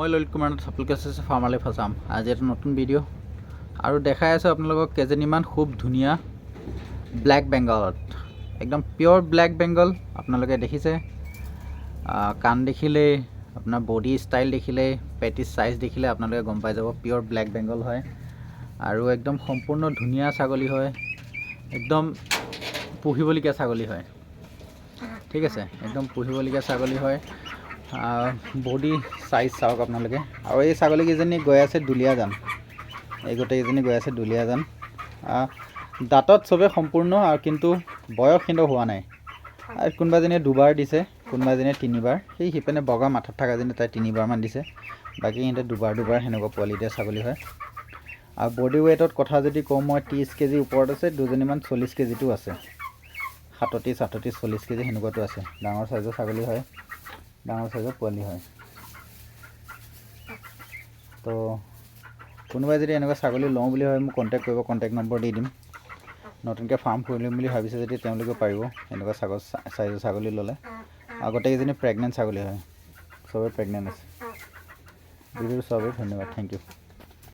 মই ললিত কুমাৰ আপোনালোকে চাইছে ফাৰ্মাৰ লাইফ আছাম। আজি এটা নতুন ভিডিঅ' আৰু দেখাই আছোঁ আপোনালোকক কেইজনীমান খুব ধুনীয়া ব্লেক বেংগলত, একদম পিয়'ৰ ব্লেক বেংগল। আপোনালোকে দেখিছে, কাণ দেখিলেই, আপোনাৰ বডি ষ্টাইল দেখিলেই, পেটিছ চাইজ দেখিলে আপোনালোকে গম পাই যাব পিয়'ৰ ব্লেক বেংগল হয়। আৰু একদম সম্পূৰ্ণ ধুনীয়া ছাগলী হয়, একদম পুহিবলগীয়া ছাগলী হয়। ঠিক আছে, একদম পুহিবলগীয়া ছাগলী হয়। বডি চাইজ চাওক আপোনালোকে। আৰু এই ছাগলীকেইজনী গৈ আছে দুলীয়াজান, এই গোটেইকেইজনী গৈ আছে দুলীয়াজান। দাঁতত চবে সম্পূৰ্ণ, আৰু কিন্তু বয়স কিন্তু হোৱা নাই। আৰু কোনোবাজনীয়ে 2বাৰ দিছে, কোনোবাজনীয়ে 3বাৰ। সেই সিপিনে বগা মাথাত থকাজনী তাই 3বাৰমান দিছে, বাকী সিহঁতে 2বাৰ সেনেকুৱা পোৱালি দিয়া ছাগলী হয়। আৰু বডি ৱেইটত কথা যদি কওঁ, মই 30 কেজি ওপৰত আছে, দুজনীমান 40 কেজিটো আছে, 37, 38, 40 কেজি সেনেকুৱাটো আছে। ডাঙৰ চাইজৰ ছাগলী হয়, ডাঙৰ চাইজৰ পোৱালি হয়। তো কোনোবাই যদি এনেকুৱা ছাগলী লওঁ বুলি ভাবে মোক কণ্টেক্ট কৰিব, কণ্টেক্ট নম্বৰ দি দিম। নতুনকৈ ফাৰ্ম খুলিম বুলি ভাবিছে যদি তেওঁলোকে পাৰিব এনেকুৱা চাইজৰ ছাগলী ল'লে। আৰু গোটেইকেইজনী প্ৰেগনেণ্ট ছাগলী হয়, চবেই প্ৰেগনেণ্ট আছে। ভিডিঅ'টো চবেই ধন্যবাদ, থেংক ইউ।